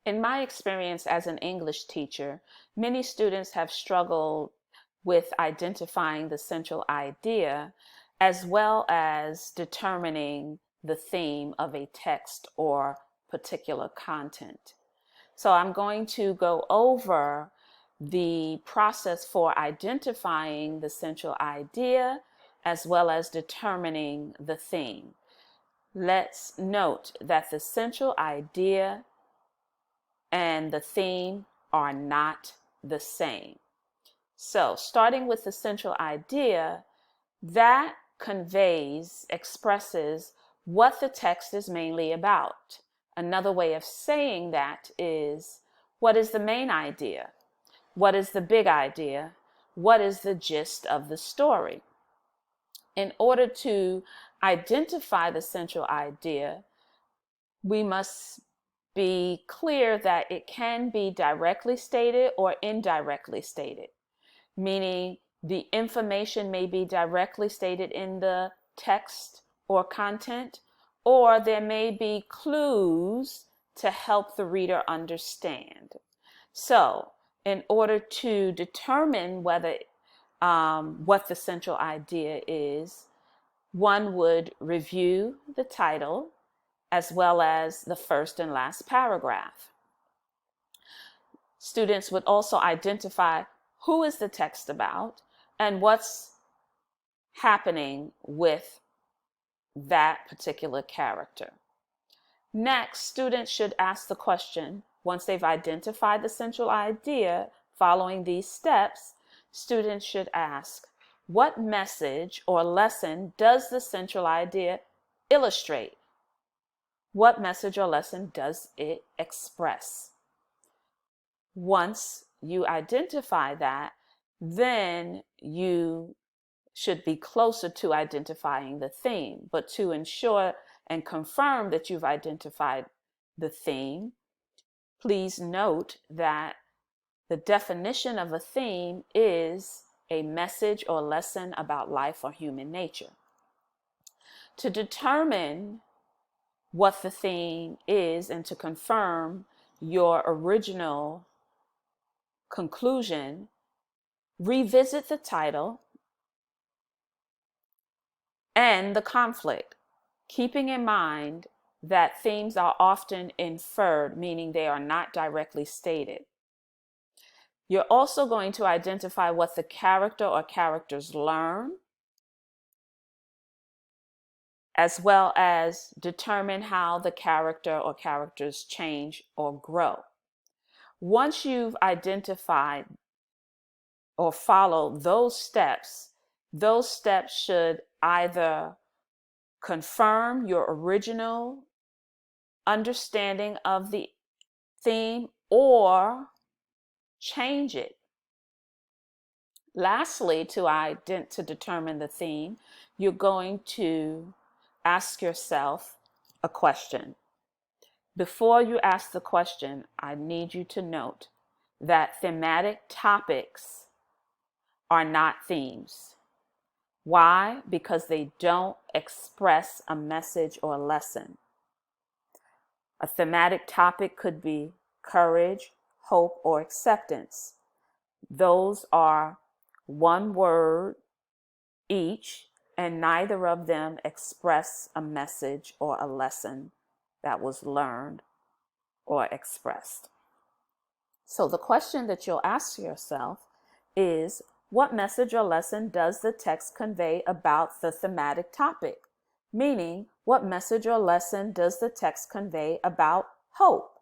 In my experience as an English teacher, many students have struggled with identifying the central idea as well as determining the theme of a text or particular content. So I'm going to go over the process for identifying the central idea as well as determining the theme. Let's note that the central idea and the theme are not the same. So, starting with the central idea, that expresses what the text is mainly about. Another way of saying that is, what is the main idea? What is the big idea? What is the gist of the story? In order to identify the central idea, we must be clear that it can be directly stated or indirectly stated, meaning the information may be directly stated in the text or content, or there may be clues to help the reader understand. So, in order to determine whether what the central idea is, one would review the title as well as the first and last paragraph. Students would also identify who is the text about and what's happening with that particular character. Next, students should ask the question, once they've identified the central idea, following these steps, students should ask, what message or lesson does the central idea illustrate? What message or lesson does it express? Once you identify that, then you should be closer to identifying the theme. But to ensure and confirm that you've identified the theme, please note that the definition of a theme is a message or lesson about life or human nature. To determine what the theme is and to confirm your original conclusion, revisit the title and the conflict, keeping in mind that themes are often inferred, meaning they are not directly stated. You're also going to identify what the character or characters learn, as well as determine how the character or characters change or grow. Once you've identified or follow those steps should either confirm your original understanding of the theme or change it. Lastly, to determine the theme, you're going to ask yourself a question. Before you ask the question, I need you to note that thematic topics are not themes. Why? Because they don't express a message or lesson. A thematic topic could be courage, hope, or acceptance. Those are one word each, and neither of them express a message or a lesson that was learned or expressed. So the question that you'll ask yourself is, what message or lesson does the text convey about the thematic topic? Meaning, what message or lesson does the text convey about hope?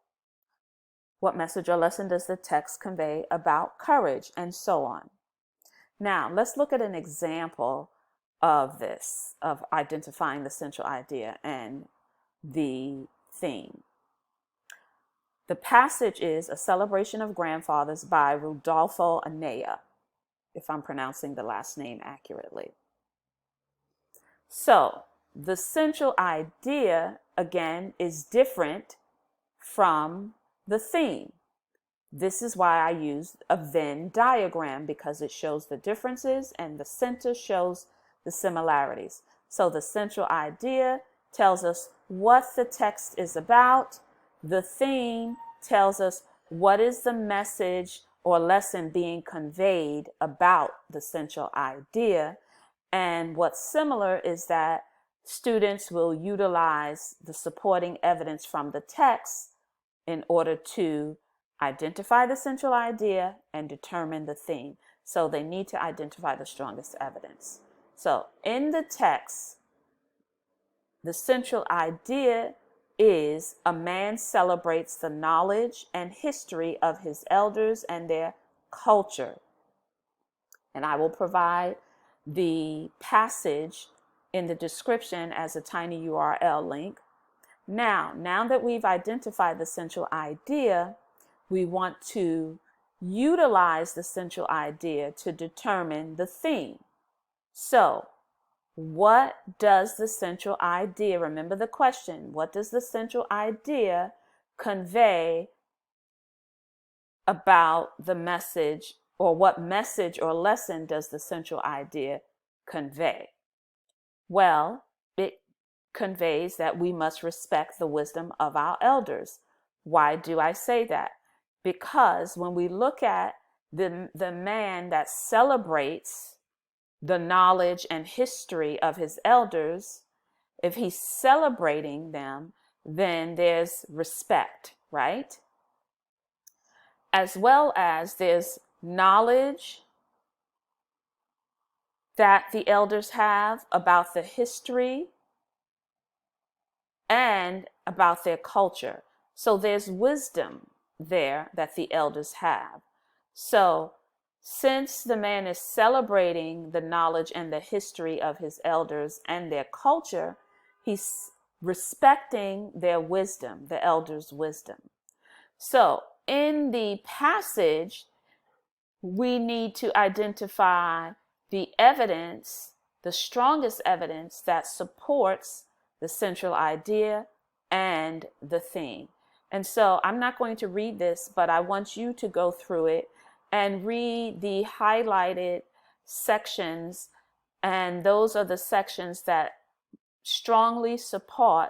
What message or lesson does the text convey about courage, and so on? Now, let's look at an example of this, of identifying the central idea and the theme. The passage is A Celebration of Grandfathers by Rudolfo Anaya, if I'm pronouncing the last name accurately. So, the central idea, again, is different from the theme. This is why I use a Venn diagram, because it shows the differences and the center shows the similarities. So the central idea tells us what the text is about. The theme tells us what is the message or lesson being conveyed about the central idea. And what's similar is that students will utilize the supporting evidence from the text in order to identify the central idea and determine the theme. So they need to identify the strongest evidence. So in the text, the central idea is a man celebrates the knowledge and history of his elders and their culture. And I will provide the passage in the description as a tiny URL link. Now that we've identified the central idea, we want to utilize the central idea to determine the theme. So, what does the central idea, remember the question, what does the central idea convey about the message, or what message or lesson does the central idea convey? Well, it conveys that we must respect the wisdom of our elders. Why do I say that? Because when we look at the man that celebrates the knowledge and history of his elders, if he's celebrating them, then there's respect, right? As well as there's knowledge that the elders have about the history and about their culture. So there's wisdom there that the elders have. So since the man is celebrating the knowledge and the history of his elders and their culture, he's respecting their wisdom, the elders' wisdom. So in the passage, we need to identify the evidence, the strongest evidence that supports the central idea and the theme. And so I'm not going to read this, but I want you to go through it and read the highlighted sections. And those are the sections that strongly support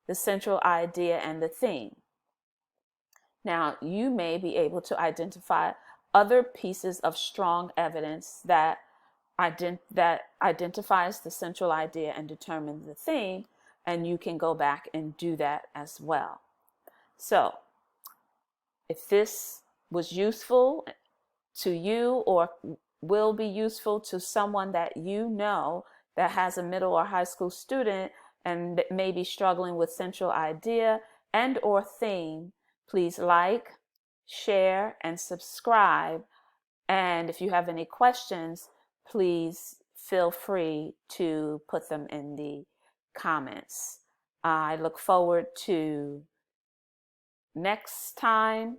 the central idea and the theme. Now, you may be able to identify other pieces of strong evidence that identifies the central idea and determines the theme, and you can go back and do that as well. So, if this was useful to you or will be useful to someone that you know that has a middle or high school student and may be struggling with central idea and or theme, please like, share, and subscribe. And if you have any questions, please feel free to put them in the comments. I look forward to next time,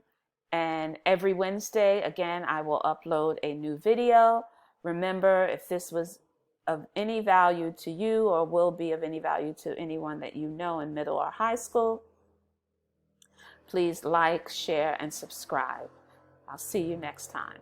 and every Wednesday, again, I will upload a new video. Remember, if this was of any value to you or will be of any value to anyone that you know in middle or high school, please like, share, and subscribe. I'll see you next time.